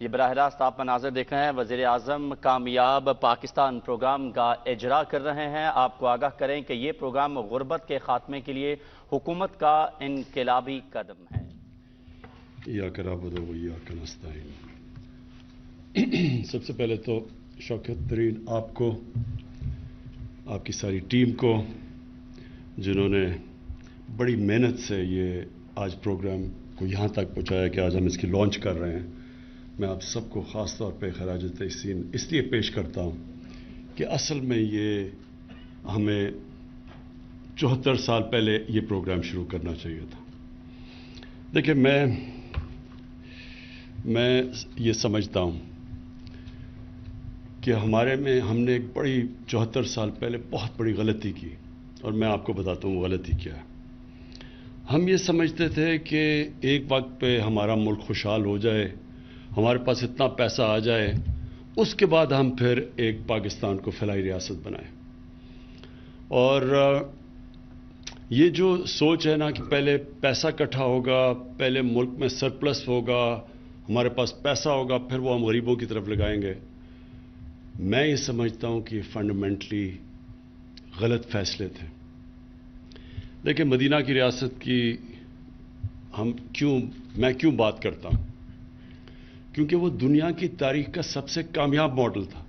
یہ براہ راست آپ مناظر دیکھ رہے ہیں، وزیر اعظم کامیاب پاکستان پروگرام کا اجرا کر رہے ہیں۔ آپ کو آگاہ کریں کہ یہ پروگرام غربت کے خاتمے کے لیے حکومت کا انقلابی قدم ہے۔ ایاک نعبد و ایاک نستعین۔ سب سے پہلے تو شوکت ترین آپ کو، آپ کی ساری ٹیم کو، جنہوں نے بڑی محنت سے یہ آج پروگرام کو یہاں تک پہنچایا کہ آج ہم اس کی لانچ کر رہے ہیں۔ میں آپ سب کو خاص طور پہ خراج تحسین اس لیے پیش کرتا ہوں کہ اصل میں یہ ہمیں 74 سال پہلے یہ پروگرام شروع کرنا چاہیے تھا۔ دیکھیں، میں یہ سمجھتا ہوں کہ ہم نے ایک بڑی 74 سال پہلے بہت بڑی غلطی کی، اور میں آپ کو بتاتا ہوں وہ غلطی کیا ہے۔ ہم یہ سمجھتے تھے کہ ایک وقت پہ ہمارا ملک خوشحال ہو جائے، ہمارے پاس اتنا پیسہ آ جائے، اس کے بعد ہم پھر ایک پاکستان کو فلاحی ریاست بنائیں۔ اور یہ جو سوچ ہے نا کہ پہلے پیسہ اکٹھا ہوگا، پہلے ملک میں سرپلس ہوگا، ہمارے پاس پیسہ ہوگا، پھر وہ ہم غریبوں کی طرف لگائیں گے، میں یہ سمجھتا ہوں کہ فنڈامنٹلی غلط فیصلے تھے۔ دیکھیں، مدینہ کی ریاست کی میں کیوں بات کرتا ہوں؟ کیونکہ وہ دنیا کی تاریخ کا سب سے کامیاب ماڈل تھا،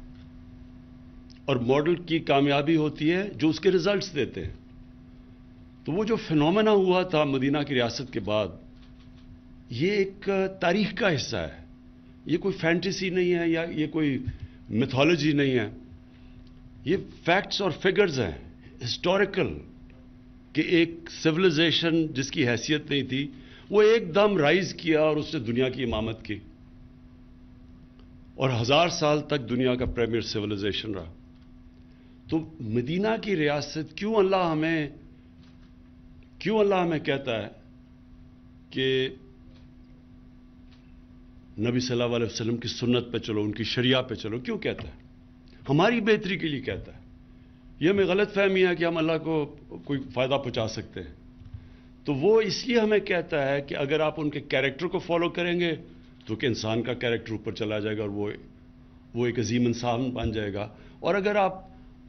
اور ماڈل کی کامیابی ہوتی ہے جو اس کے ریزلٹس دیتے ہیں۔ تو وہ جو فینومینا ہوا تھا مدینہ کی ریاست کے بعد، یہ ایک تاریخ کا حصہ ہے، یہ کوئی فینٹیسی نہیں ہے یا یہ کوئی میتھولوجی نہیں ہے، یہ فیکٹس اور فگرز ہیں ہسٹوریکل، کہ ایک سویلائزیشن جس کی حیثیت نہیں تھی وہ ایک دم رائز کیا اور اس نے دنیا کی امامت کی، اور 1000 سال تک دنیا کا پریمیئر سویلائزیشن رہا۔ تو مدینہ کی ریاست کیوں اللہ ہمیں کہتا ہے کہ نبی صلی اللہ علیہ وسلم کی سنت پہ چلو، ان کی شریعہ پہ چلو؟ کیوں کہتا ہے؟ ہماری بہتری کے لیے کہتا ہے۔ یہ ہمیں غلط فہمی ہے کہ ہم اللہ کو کوئی فائدہ پہنچا سکتے ہیں۔ تو وہ اس لیے ہمیں کہتا ہے کہ اگر آپ ان کے کیریکٹر کو فالو کریں گے تو کہ انسان کا کیریکٹر اوپر چلا جائے گا اور وہ ایک عظیم انسان بن جائے گا، اور اگر آپ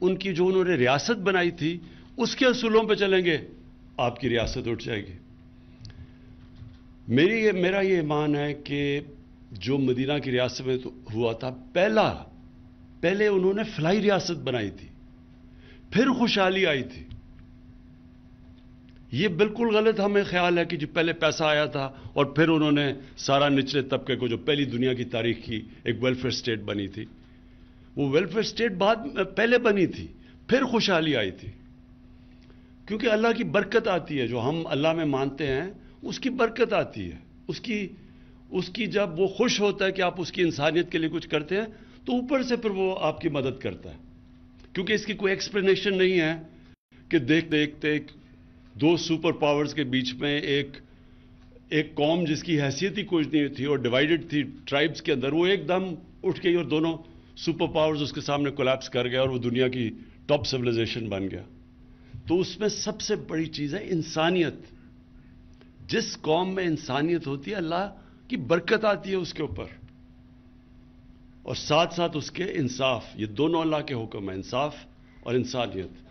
ان کی جو انہوں نے ریاست بنائی تھی اس کے اصولوں پہ چلیں گے، آپ کی ریاست اٹھ جائے گی۔ میرا یہ ایمان ہے کہ جو مدینہ کی ریاست میں ہوا تھا، پہلے انہوں نے فلاحی ریاست بنائی تھی، پھر خوشحالی آئی تھی۔ یہ بالکل غلط ہمیں خیال ہے کہ جو پہلے پیسہ آیا تھا اور پھر انہوں نے سارا نچلے طبقے کو، جو پہلی دنیا کی تاریخ کی ایک ویلفیئر سٹیٹ بنی تھی، وہ ویلفیئر سٹیٹ پہلے بنی تھی، پھر خوشحالی آئی تھی۔ کیونکہ اللہ کی برکت آتی ہے، جو ہم اللہ میں مانتے ہیں اس کی برکت آتی ہے، اس کی جب وہ خوش ہوتا ہے کہ آپ اس کی انسانیت کے لیے کچھ کرتے ہیں تو اوپر سے پھر وہ آپ کی مدد کرتا ہے۔ کیونکہ اس کی کوئی ایکسپلینیشن نہیں ہے کہ دیکھتے دو سپر پاورز کے بیچ میں ایک قوم جس کی حیثیت ہی کچھ نہیں تھی اور ڈیوائیڈڈ تھی ٹرائبز کے اندر، وہ ایک دم اٹھ گئی اور دونوں سپر پاورز اس کے سامنے کولیپس کر گیا اور وہ دنیا کی ٹاپ سویلائزیشن بن گیا۔ تو اس میں سب سے بڑی چیز ہے انسانیت۔ جس قوم میں انسانیت ہوتی ہے، اللہ کی برکت آتی ہے اس کے اوپر، اور ساتھ ساتھ اس کے انصاف۔ یہ دونوں اللہ کے حکم ہیں، انصاف اور انسانیت۔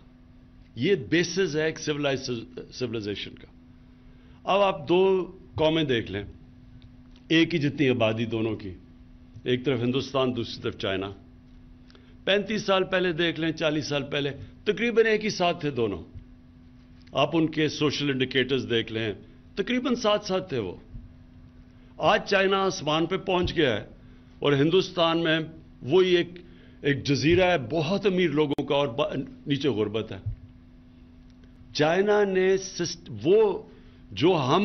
یہ بیسز ہے ایک سویلائزیشن کا۔ اب آپ دو قومیں دیکھ لیں، ایک ہی جتنی آبادی دونوں کی، ایک طرف ہندوستان، دوسری طرف چائنا۔ 35 سال پہلے دیکھ لیں، 40 سال پہلے تقریباً ایک ہی ساتھ تھے دونوں۔ آپ ان کے سوشل انڈیکیٹرز دیکھ لیں، تقریباً ساتھ تھے وہ۔ آج چائنا آسمان پہ پہنچ گیا ہے اور ہندوستان میں وہی ایک جزیرہ ہے بہت امیر لوگوں کا اور نیچے غربت ہے۔ چائنا نے وہ جو ہم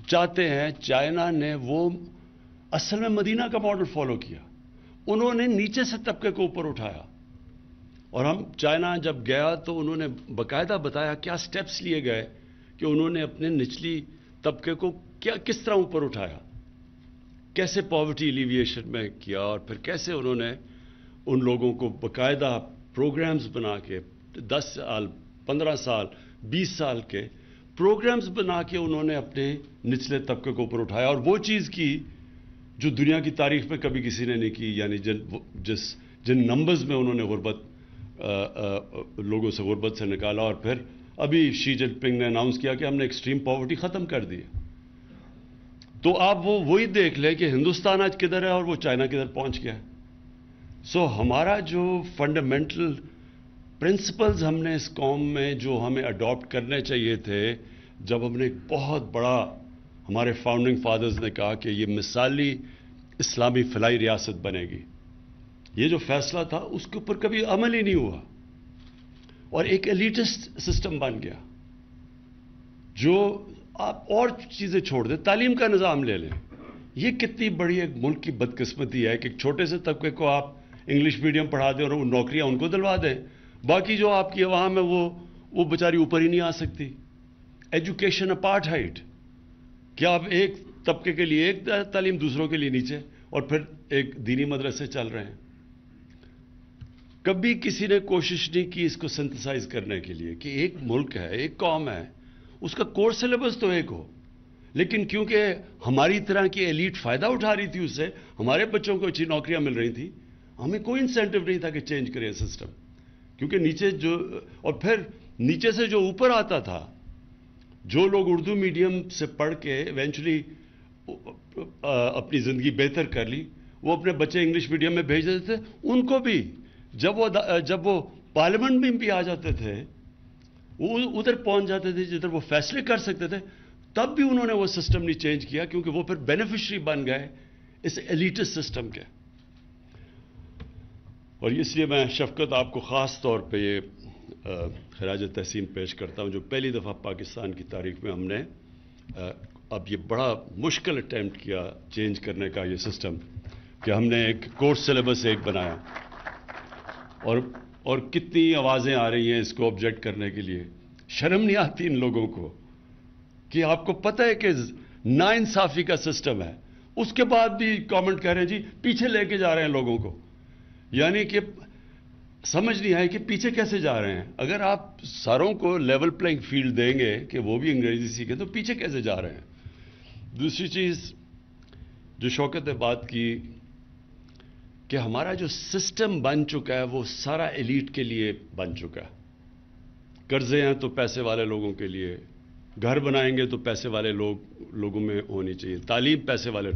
چاہتے ہیں، چائنا نے وہ اصل میں مدینہ کا ماڈل فالو کیا۔ انہوں نے نیچے سے طبقے کو اوپر اٹھایا، اور چائنا جب گیا تو انہوں نے باقاعدہ بتایا کیا سٹیپس لیے گئے کہ انہوں نے اپنے نچلی طبقے کو کس طرح اوپر اٹھایا، کیسے پاورٹی ایلیویشن میں کیا، اور پھر کیسے انہوں نے ان لوگوں کو باقاعدہ پروگرامز بنا کے 10 سال 15 سال 20 سال کے پروگرامز بنا کے انہوں نے اپنے نچلے طبقے کو اوپر اٹھایا، اور وہ چیز کی جو دنیا کی تاریخ میں کبھی کسی نے نہیں کی، یعنی جن نمبرز میں انہوں نے لوگوں سے غربت سے نکالا، اور پھر ابھی شی جن پنگ نے اناؤنس کیا کہ ہم نے ایکسٹریم پاورٹی ختم کر دی ہے. تو آپ وہی دیکھ لیں کہ ہندوستان آج کدھر ہے اور وہ چائنا کدھر پہنچ گیا ہے. سو ہمارا جو فنڈامنٹل پرنسپلز ہم نے اس قوم میں جو ہمیں اڈاپٹ کرنے چاہیے تھے، جب ہم نے ایک بہت بڑا، ہمارے فاؤنڈنگ فادرز نے کہا کہ یہ مثالی اسلامی فلاحی ریاست بنے گی، یہ جو فیصلہ تھا اس کے اوپر کبھی عمل ہی نہیں ہوا، اور ایک ایلیٹسٹ سسٹم بن گیا. جو آپ اور چیزیں چھوڑ دیں، تعلیم کا نظام لے لیں. یہ کتنی بڑی ایک ملک کی بدقسمتی ہے کہ ایک چھوٹے سے طبقے کو آپ انگلش میڈیم پڑھا دیں اور وہ نوکریاں ان کو دلوا دیں، باقی جو آپ کی عوام ہے وہ بیچاری اوپر ہی نہیں آ سکتی. ایجوکیشن اپارٹھائڈ، کیا آپ ایک طبقے کے لیے ایک تعلیم، دوسروں کے لیے نیچے، اور پھر ایک دینی مدرسے چل رہے ہیں. کبھی کسی نے کوشش نہیں کی اس کو سنتھسائز کرنے کے لیے کہ ایک ملک ہے، ایک قوم ہے، اس کا کورس سلیبس تو ایک ہو، لیکن کیونکہ ہماری طرح کی ایلیٹ فائدہ اٹھا رہی تھی اس سے، ہمارے بچوں کو اچھی نوکریاں مل رہی تھیں، ہمیں کوئی انسینٹو نہیں تھا کہ چینج کریں سسٹم. کیونکہ نیچے اور پھر نیچے سے جو اوپر آتا تھا، جو لوگ اردو میڈیم سے پڑھ کے ایونچولی اپنی زندگی بہتر کر لی، وہ اپنے بچے انگلش میڈیم میں بھیج دیتے تھے. ان کو بھی جب وہ پارلیمنٹ میں بھی آ جاتے تھے، وہ ادھر پہنچ جاتے تھے جدھر وہ فیصلے کر سکتے تھے، تب بھی انہوں نے وہ سسٹم نہیں چینج کیا، کیونکہ وہ پھر بینیفیشری بن گئے اس ایلیٹس سسٹم کے. اور اس لیے میں شفقت آپ کو خاص طور پہ یہ خراج تحسین پیش کرتا ہوں، جو پہلی دفعہ پاکستان کی تاریخ میں ہم نے اب یہ بڑا مشکل اٹیمپٹ کیا چینج کرنے کا یہ سسٹم، کہ ہم نے ایک کورس سلیبس ایک بنایا. اور کتنی آوازیں آ رہی ہیں اس کو آبجیکٹ کرنے کے لیے. شرم نہیں آتی ان لوگوں کو کہ آپ کو پتہ ہے کہ ناانصافی کا سسٹم ہے، اس کے بعد بھی کامنٹ کر رہے ہیں جی پیچھے لے کے جا رہے ہیں لوگوں کو. یعنی کہ سمجھ نہیں آئے کہ پیچھے کیسے جا رہے ہیں. اگر آپ ساروں کو لیول پلینگ فیلڈ دیں گے کہ وہ بھی انگریزی سیکھیں تو پیچھے کیسے جا رہے ہیں. دوسری چیز جو شوکت نے بات کی کہ ہمارا جو سسٹم بن چکا ہے وہ سارا ایلیٹ کے لیے بن چکا ہے. قرضے ہیں تو پیسے والے لوگوں کے لیے، گھر بنائیں گے تو پیسے والے لوگوں میں ہونی چاہیے، تعلیم پیسے والے،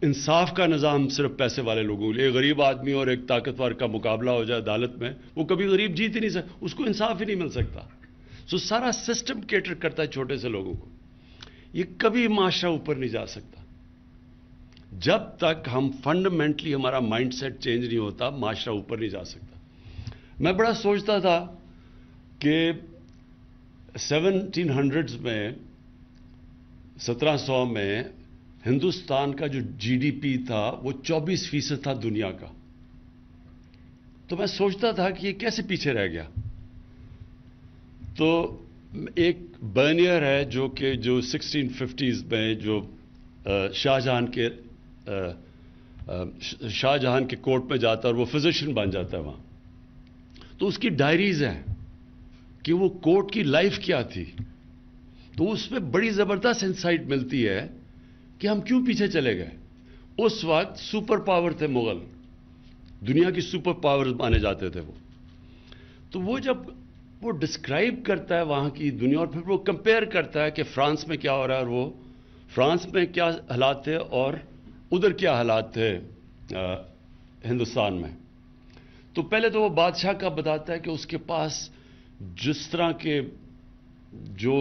انصاف کا نظام صرف پیسے والے لوگوں کے لیے. ایک غریب آدمی اور ایک طاقتور کا مقابلہ ہو جائے عدالت میں، وہ کبھی غریب جیت ہی نہیں سکتا، اس کو انصاف ہی نہیں مل سکتا. سو سارا سسٹم کیٹر کرتا ہے چھوٹے سے لوگوں کو. یہ کبھی معاشرہ اوپر نہیں جا سکتا جب تک ہم فنڈامنٹلی ہمارا مائنڈ سیٹ چینج نہیں ہوتا. معاشرہ اوپر نہیں جا سکتا. میں بڑا سوچتا تھا کہ 1700s میں 1700 میں ہندوستان کا جو جی ڈی پی تھا وہ 24% تھا دنیا کا. تو میں سوچتا تھا کہ یہ کیسے پیچھے رہ گیا. تو ایک برنیئر ہے جو 1650s میں جو شاہ جہان کے کورٹ میں جاتا ہے اور وہ فزیشین بن جاتا ہے وہاں. تو اس کی ڈائریز ہیں کہ وہ کورٹ کی لائف کیا تھی. تو اس میں بڑی زبردست انسائٹ ملتی ہے کہ ہم کیوں پیچھے چلے گئے. اس وقت سپر پاور تھے مغل، دنیا کی سپر پاور مانے جاتے تھے وہ. تو وہ جب وہ ڈسکرائب کرتا ہے وہاں کی دنیا اور پھر وہ کمپیئر کرتا ہے کہ فرانس میں کیا ہو رہا ہے اور وہ فرانس میں کیا حالات تھے اور ادھر کیا حالات تھے ہندوستان میں. تو پہلے تو وہ بادشاہ کا بتاتا ہے کہ اس کے پاس جس طرح کے جو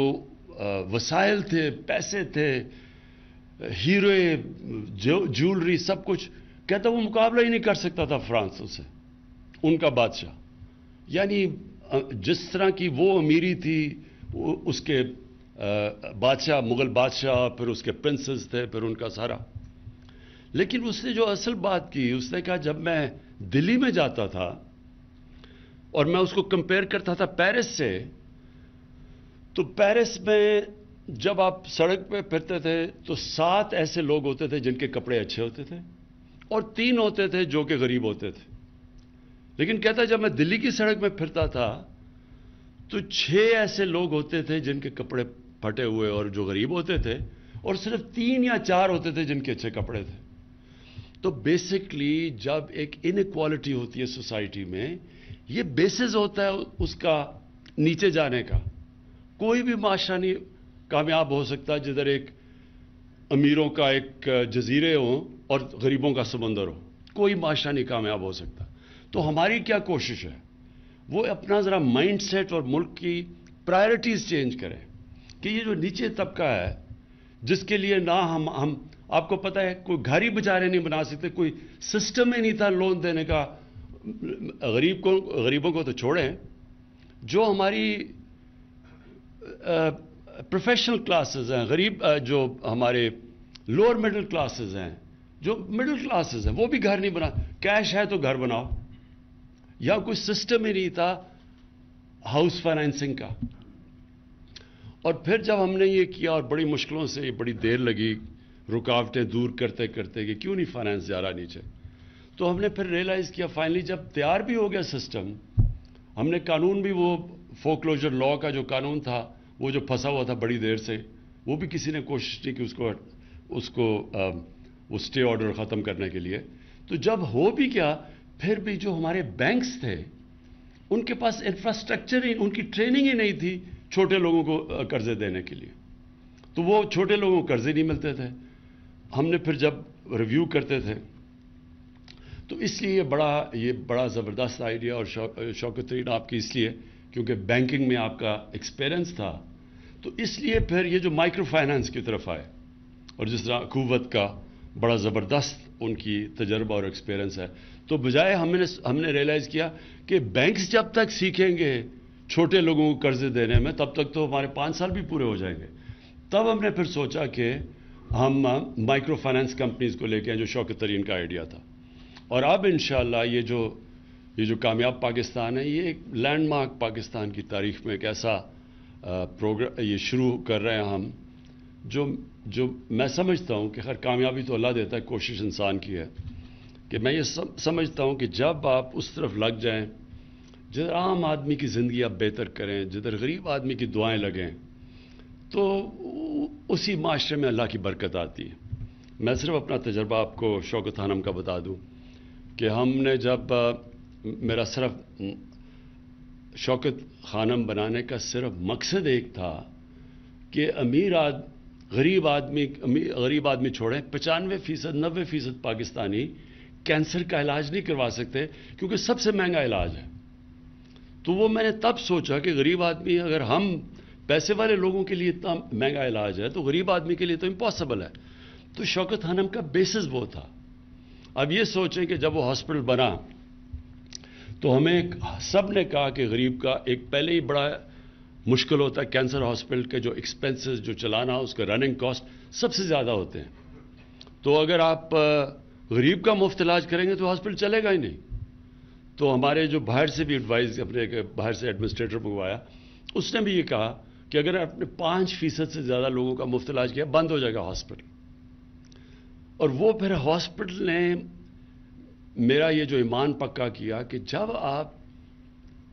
وسائل تھے، پیسے تھے، ہیرے، جیولری، سب کچھ، کہتا وہ مقابلہ ہی نہیں کر سکتا تھا فرانس سے، ان کا بادشاہ. یعنی جس طرح کی وہ امیری تھی اس کے بادشاہ، مغل بادشاہ، پھر اس کے پرنسز تھے، پھر ان کا سارا. لیکن اس نے جو اصل بات کی، اس نے کہا جب میں دلی میں جاتا تھا اور میں اس کو کمپیئر کرتا تھا پیرس سے، تو پیرس میں جب آپ سڑک پہ پھرتے تھے تو 7 ایسے لوگ ہوتے تھے جن کے کپڑے اچھے ہوتے تھے اور 3 ہوتے تھے جو کہ غریب ہوتے تھے. لیکن کہتا جب میں دلی کی سڑک میں پھرتا تھا تو 6 ایسے لوگ ہوتے تھے جن کے کپڑے پھٹے ہوئے اور جو غریب ہوتے تھے، اور صرف 3 یا 4 ہوتے تھے جن کے اچھے کپڑے تھے. تو بیسکلی جب ایک انیکوالٹی ہوتی ہے سوسائٹی میں، یہ بیسز ہوتا ہے اس کا نیچے جانے کا. کوئی بھی معاشرہ نہیں کامیاب ہو سکتا جدھر ایک امیروں کا ایک جزیرے ہوں اور غریبوں کا سمندر ہو. کوئی معاشرہ نہیں کامیاب ہو سکتا. تو ہماری کیا کوشش ہے، وہ اپنا ذرا مائنڈ سیٹ اور ملک کی پرائرٹیز چینج کریں کہ یہ جو نیچے طبقہ ہے جس کے لیے نہ ہم آپ کو پتہ ہے کوئی گھر ہی بیچارے نہیں بنا سکتے، کوئی سسٹم ہی نہیں تھا لون دینے کا. غریبوں کو تو چھوڑیں، جو ہماری پروفیشنل کلاسز ہیں، غریب جو ہمارے لوور مڈل کلاسز ہیں، جو مڈل کلاسز ہیں، وہ بھی گھر نہیں بنا. کیش ہے تو گھر بناؤ. یا کوئی سسٹم ہی نہیں تھا ہاؤس فائنینسنگ کا. اور پھر جب ہم نے یہ کیا اور بڑی مشکلوں سے بڑی دیر لگی رکاوٹیں دور کرتے کرتے کہ کیوں نہیں فائنینس جا رہا نیچے، تو ہم نے پھر ریئلائز کیا فائنلی جب تیار بھی ہو گیا سسٹم. ہم نے قانون بھی وہ فورکلوجر لا کا جو قانون تھا وہ جو پھنسا ہوا تھا بڑی دیر سے، وہ بھی کسی نے کوشش کی کہ اس کو وہ اسٹے آرڈر ختم کرنے کے لیے. تو جب ہو بھی کیا، پھر بھی جو ہمارے بینکس تھے ان کے پاس انفراسٹرکچر ہی، ان کی ٹریننگ ہی نہیں تھی چھوٹے لوگوں کو قرضے دینے کے لیے. تو وہ چھوٹے لوگوں کو قرضے نہیں ملتے تھے. ہم نے پھر جب ریویو کرتے تھے تو اس لیے یہ بڑا زبردست آئیڈیا. اور شوکت ترین آپ کی اس لیے کیونکہ بینکنگ میں آپ کا ایکسپیرنس تھا، تو اس لیے پھر یہ جو مائکرو فائنانس کی طرف آئے. اور جس طرح قوت کا بڑا زبردست ان کی تجربہ اور ایکسپیرنس ہے، تو بجائے ہم نے ریئلائز کیا کہ بینکس جب تک سیکھیں گے چھوٹے لوگوں کو قرضے دینے میں تب تک تو ہمارے 5 سال بھی پورے ہو جائیں گے. تب ہم نے پھر سوچا کہ ہم مائکرو فائنانس کمپنیز کو لے کے آئیں، جو شوکت ترین کا آئیڈیا تھا. اور اب انشاءاللہ یہ جو کامیاب پاکستان ہے، یہ ایک لینڈ مارک پاکستان کی تاریخ میں ایک ایسا پروگرام یہ شروع کر رہے ہیں ہم، جو میں سمجھتا ہوں کہ خیر کامیابی تو اللہ دیتا ہے، کوشش انسان کی ہے. کہ میں یہ سمجھتا ہوں کہ جب آپ اس طرف لگ جائیں جدھر عام آدمی کی زندگی آپ بہتر کریں، جدھر غریب آدمی کی دعائیں لگیں، تو اسی معاشرے میں اللہ کی برکت آتی ہے. میں صرف اپنا تجربہ آپ کو شوکت خانم کا بتا دوں کہ ہم نے جب میرا صرف شوکت خانم بنانے کا صرف مقصد ایک تھا کہ غریب آدمی چھوڑیں، 95% 90% پاکستانی کینسر کا علاج نہیں کروا سکتے کیونکہ سب سے مہنگا علاج ہے. تو وہ میں نے تب سوچا کہ غریب آدمی، اگر ہم پیسے والے لوگوں کے لیے اتنا مہنگا علاج ہے تو غریب آدمی کے لیے تو امپاسبل ہے. تو شوکت خانم کا بیسس وہ تھا. اب یہ سوچیں کہ جب وہ ہاسپٹل بنا تو ہمیں سب نے کہا کہ غریب کا ایک پہلے ہی بڑا مشکل ہوتا ہے، کینسر ہاسپٹل کے جو ایکسپنسز جو چلانا اس کا رننگ کاسٹ سب سے زیادہ ہوتے ہیں. تو اگر آپ غریب کا مفت علاج کریں گے تو ہاسپٹل چلے گا ہی نہیں. تو ہمارے جو باہر سے بھی ایڈوائز، اپنے باہر سے ایڈمنسٹریٹر منگوایا، اس نے بھی یہ کہا کہ اگر آپ نے 5% سے زیادہ لوگوں کا مفت علاج کیا بند ہو جائے گا ہاسپٹل. اور وہ پھر ہاسپٹل نے میرا یہ جو ایمان پکا کیا کہ جب آپ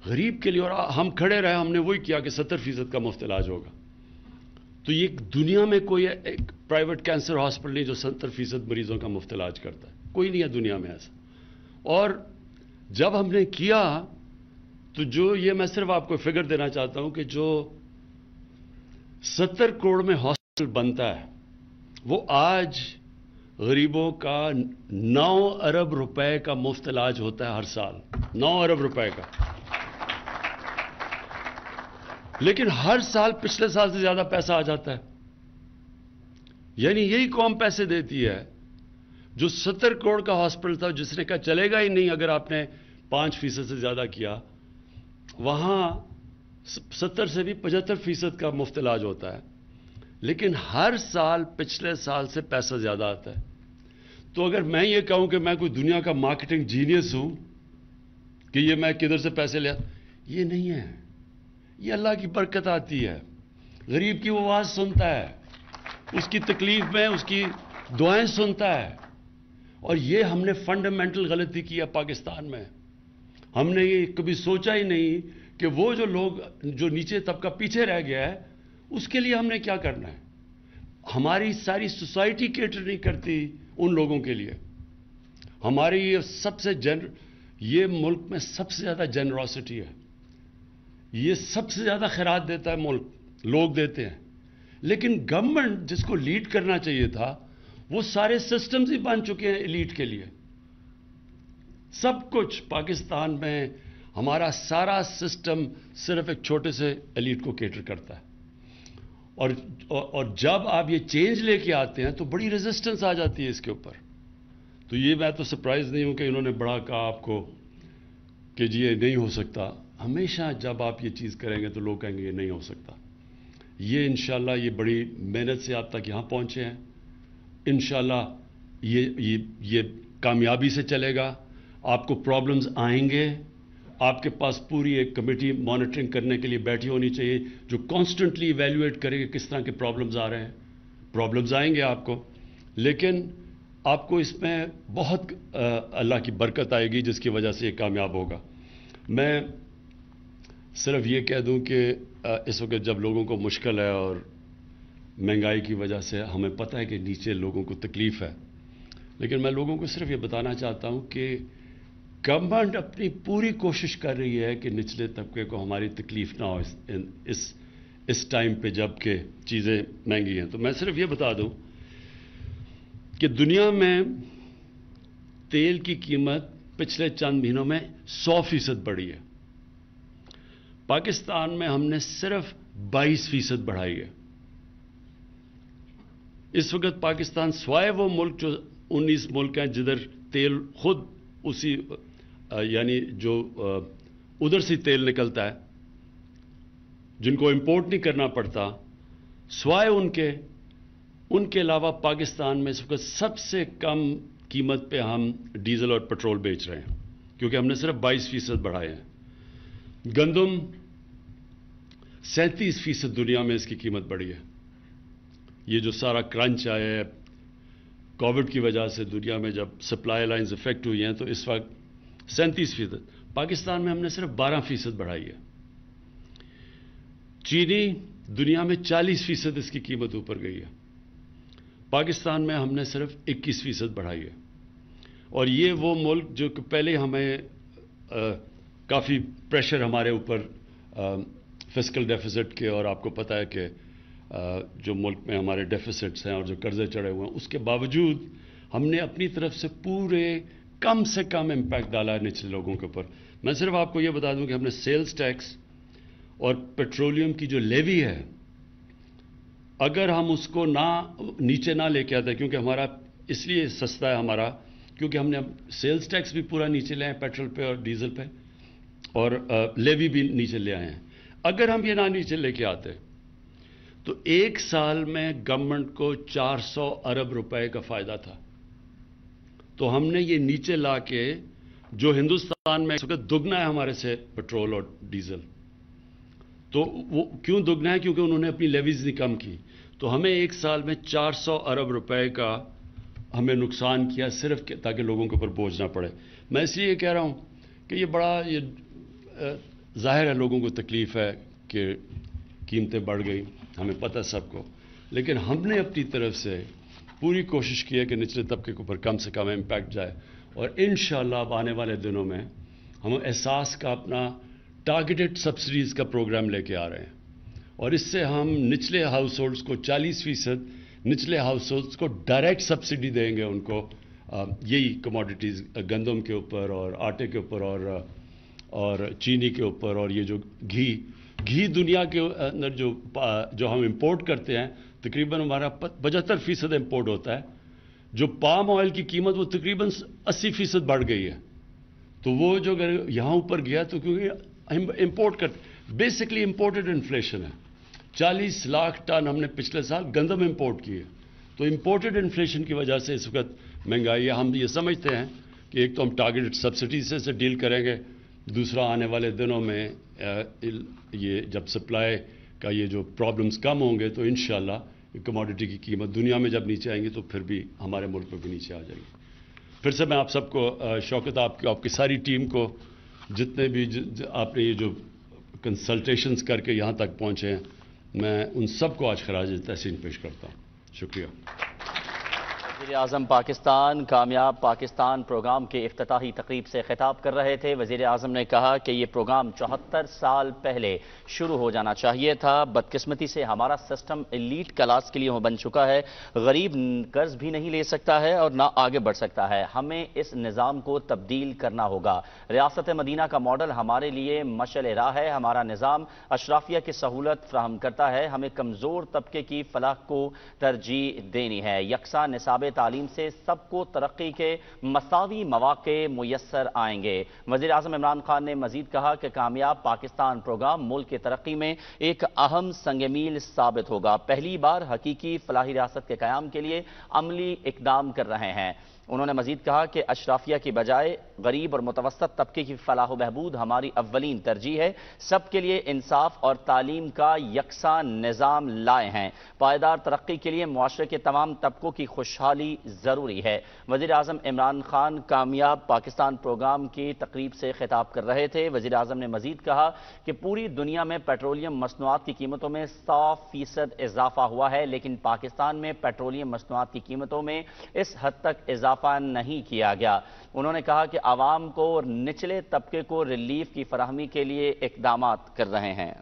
غریب کے لیے، اور ہم کھڑے رہے، ہم نے وہی کیا کہ 70% کا مفت علاج ہوگا. تو یہ دنیا میں کوئی ایک پرائیویٹ کینسر ہاسپٹل نہیں جو 70% مریضوں کا مفت علاج کرتا ہے، کوئی نہیں ہے دنیا میں ایسا. اور جب ہم نے کیا تو یہ میں صرف آپ کو فگر دینا چاہتا ہوں کہ جو 70 کروڑ میں ہاسپٹل بنتا ہے وہ آج غریبوں کا 9 ارب روپے کا مفت علاج ہوتا ہے ہر سال. 9 ارب روپے کا. لیکن ہر سال پچھلے سال سے زیادہ پیسہ آ جاتا ہے. یعنی یہی قوم پیسے دیتی ہے. جو 70 کروڑ کا ہاسپٹل تھا جس نے کہا چلے گا ہی نہیں اگر آپ نے 5% سے زیادہ کیا، وہاں 70 سے بھی 75% کا مفت علاج ہوتا ہے. لیکن ہر سال پچھلے سال سے پیسہ زیادہ آتا ہے. تو اگر میں یہ کہوں کہ میں کوئی دنیا کا مارکیٹنگ جینیس ہوں کہ یہ میں کدھر سے پیسے لیا، یہ نہیں ہے. یہ اللہ کی برکت آتی ہے. غریب کی وہ آواز سنتا ہے، اس کی تکلیف میں اس کی دعائیں سنتا ہے. اور یہ ہم نے فنڈامنٹل غلطی کی ہے پاکستان میں. ہم نے یہ کبھی سوچا ہی نہیں کہ وہ جو لوگ جو نیچے طبقہ پیچھے رہ گیا ہے اس کے لیے ہم نے کیا کرنا ہے. ہماری ساری سوسائٹی کیٹر نہیں کرتی ان لوگوں کے لیے. ہماری یہ ملک میں سب سے زیادہ جنراسٹی ہے، یہ سب سے زیادہ خیرات دیتا ہے ملک، لوگ دیتے ہیں، لیکن گورنمنٹ جس کو لیڈ کرنا چاہیے تھا وہ سارے سسٹمز ہی بن چکے ہیں ایلیٹ کے لیے. سب کچھ پاکستان میں ہمارا سارا سسٹم صرف ایک چھوٹے سے ایلیٹ کو کیٹر کرتا ہے، اور جب آپ یہ چینج لے کے آتے ہیں تو بڑی ریزسٹنس آ جاتی ہے اس کے اوپر. تو یہ میں تو سرپرائز نہیں ہوں کہ انہوں نے بڑا کہا آپ کو کہ جی یہ نہیں ہو سکتا. ہمیشہ جب آپ یہ چیز کریں گے تو لوگ کہیں گے یہ نہیں ہو سکتا. یہ انشاءاللہ یہ بڑی محنت سے آپ تک یہاں پہنچے ہیں، انشاءاللہ یہ کامیابی سے چلے گا. آپ کو پرابلمز آئیں گے، آپ کے پاس پوری ایک کمیٹی مانیٹرنگ کرنے کے لیے بیٹھی ہونی چاہیے جو کانسٹنٹلی ایویلویٹ کرے کہ کس طرح کے پرابلمز آ رہے ہیں. پرابلمز آئیں گے آپ کو، لیکن آپ کو اس میں بہت اللہ کی برکت آئے گی جس کی وجہ سے یہ کامیاب ہوگا. میں صرف یہ کہہ دوں کہ اس وقت جب لوگوں کو مشکل ہے اور مہنگائی کی وجہ سے ہمیں پتہ ہے کہ نیچے لوگوں کو تکلیف ہے، لیکن میں لوگوں کو صرف یہ بتانا چاہتا ہوں کہ گورنمنٹ اپنی پوری کوشش کر رہی ہے کہ نچلے طبقے کو ہماری تکلیف نہ ہو اس ٹائم پہ جب کہ چیزیں مہنگی ہیں. تو میں صرف یہ بتا دوں کہ دنیا میں تیل کی قیمت پچھلے چند مہینوں میں 100% بڑھی ہے. پاکستان میں ہم نے صرف 22% بڑھائی ہے. اس وقت پاکستان سوائے وہ ملک جو 19 ملک ہیں جدھر تیل خود اسی یعنی جو ادھر سے تیل نکلتا ہے جن کو امپورٹ نہیں کرنا پڑتا، سوائے ان کے علاوہ پاکستان میں اس وقت سب سے کم قیمت پہ ہم ڈیزل اور پیٹرول بیچ رہے ہیں کیونکہ ہم نے صرف 22% بڑھائے ہیں. گندم 37% دنیا میں اس کی قیمت بڑھی ہے. یہ جو سارا کرنچ آیا ہے کووڈ کی وجہ سے دنیا میں جب سپلائی لائنز افیکٹ ہوئی ہیں تو اس وقت 37%. پاکستان میں ہم نے صرف 12% بڑھائی ہے. چینی دنیا میں 40% اس کی قیمت اوپر گئی ہے، پاکستان میں ہم نے صرف 21% بڑھائی ہے. اور یہ وہ ملک جو کہ پہلے ہمیں کافی پریشر ہمارے اوپر فسکل ڈیفیسٹ کے، اور آپ کو پتہ ہے کہ جو ملک میں ہمارے ڈیفیسٹس ہیں اور جو قرضے چڑھے ہوئے ہیں، اس کے باوجود ہم نے اپنی طرف سے پورے کم سے کم امپیکٹ ڈالا ہے نچلے لوگوں کے اوپر. میں صرف آپ کو یہ بتا دوں کہ ہم نے سیلز ٹیکس اور پیٹرولیم کی جو لیوی ہے، اگر ہم اس کو نیچے نہ لے کے آتے، کیونکہ ہمارا اس لیے سستا ہے ہمارا کیونکہ ہم نے سیلز ٹیکس بھی پورا نیچے لے آئے پیٹرول پہ اور ڈیزل پہ، اور لیوی بھی نیچے لے آئے ہیں. اگر ہم یہ نہ نیچے لے کے آتے تو ایک سال میں گورنمنٹ کو 400 ارب روپے کا فائدہ تھا. تو ہم نے یہ نیچے لا کے، جو ہندوستان میں اس وقت دگنا ہے ہمارے سے پیٹرول اور ڈیزل، تو وہ کیوں دگنا ہے؟ کیونکہ انہوں نے اپنی لیویز نہیں کم کی. تو ہمیں ایک سال میں 400 ارب روپے کا ہمیں نقصان کیا صرف تاکہ لوگوں کے اوپر بوجھ نہ پڑے. میں اس لیے کہہ رہا ہوں کہ یہ بڑا ظاہر ہے لوگوں کو تکلیف ہے کہ قیمتیں بڑھ گئی، ہمیں پتہ سب کو، لیکن ہم نے اپنی طرف سے پوری کوشش کی ہے کہ نچلے طبقے کے اوپر کم سے کم امپیکٹ جائے. اور انشاءاللہ اب آنے والے دنوں میں ہم احساس کا اپنا ٹارگیٹڈ سبسڈیز کا پروگرام لے کے آ رہے ہیں، اور اس سے ہم نچلے ہاؤس ہولڈز کو 40% نچلے ہاؤس ہولڈز کو ڈائریکٹ سبسڈی دیں گے ان کو یہی کموڈیٹیز گندم کے اوپر اور آٹے کے اوپر اور چینی کے اوپر. اور یہ جو گھی دنیا کے اندر جو ہم امپورٹ کرتے ہیں تقریباً ہمارا 75% امپورٹ ہوتا ہے. جو پام آئل کی قیمت وہ تقریباً 80% بڑھ گئی ہے. تو وہ جو اگر یہاں اوپر گیا تو کیونکہ امپورٹ کرتے، بیسکلی امپورٹڈ انفلیشن ہے. 40 لاکھ ٹن ہم نے پچھلے سال گندم امپورٹ کی ہے. تو امپورٹڈ انفلیشن کی وجہ سے اس وقت مہنگائی ہے. ہم یہ سمجھتے ہیں کہ ایک تو ہم ٹارگیٹڈ سبسڈی سے ڈیل کریں گے، دوسرا آنے والے دنوں میں یہ جب سپلائی کا یہ جو پرابلمز کم ہوں گے تو انشاءاللہ کموڈٹی کی قیمت دنیا میں جب نیچے آئیں گی تو پھر بھی ہمارے ملک میں بھی نیچے آ جائے گی. پھر سے میں آپ سب کو شوکت، آپ کی ساری ٹیم کو، جتنے بھی آپ نے یہ جو کنسلٹیشنز کر کے یہاں تک پہنچے ہیں، میں ان سب کو آج خراج تحسین پیش کرتا ہوں. شکریہ. وزیر اعظم پاکستان کامیاب پاکستان پروگرام کے افتتاحی تقریب سے خطاب کر رہے تھے۔ وزیر اعظم نے کہا کہ یہ پروگرام 74 سال پہلے شروع ہو جانا چاہیے تھا۔ بدقسمتی سے ہمارا سسٹم ایلیٹ کلاس کے لیے بن چکا ہے۔ غریب قرض بھی نہیں لے سکتا ہے اور نہ آگے بڑھ سکتا ہے۔ ہمیں اس نظام کو تبدیل کرنا ہوگا۔ ریاست مدینہ کا ماڈل ہمارے لیے مشعل راہ ہے۔ ہمارا نظام اشرافیہ کی سہولت فراہم کرتا ہے۔ ہمیں کمزور طبقے کی فلاح کو ترجیح دینی ہے۔ یکساں نصاب تعلیم سے سب کو ترقی کے مساوی مواقع میسر آئیں گے۔ وزیر اعظم عمران خان نے مزید کہا کہ کامیاب پاکستان پروگرام ملک کی ترقی میں ایک اہم سنگ میل ثابت ہوگا۔ پہلی بار حقیقی فلاحی ریاست کے قیام کے لیے عملی اقدام کر رہے ہیں۔ انہوں نے مزید کہا کہ اشرافیہ کی بجائے غریب اور متوسط طبقے کی فلاح و بہبود ہماری اولین ترجیح ہے۔ سب کے لیے انصاف اور تعلیم کا یکساں نظام لائے ہیں۔ پائیدار ترقی کے لیے معاشرے کے تمام طبقوں کی خوشحالی ضروری ہے۔ وزیر اعظم عمران خان کامیاب پاکستان پروگرام کی تقریب سے خطاب کر رہے تھے۔ وزیر اعظم نے مزید کہا کہ پوری دنیا میں پیٹرولیم مصنوعات کی قیمتوں میں 100% اضافہ ہوا ہے، لیکن پاکستان میں پیٹرولیم مصنوعات کی قیمتوں میں اس حد تک اضافہ نہیں کیا گیا۔ انہوں نے کہا کہ عوام کو اور نچلے طبقے کو ریلیف کی فراہمی کے لیے اقدامات کر رہے ہیں۔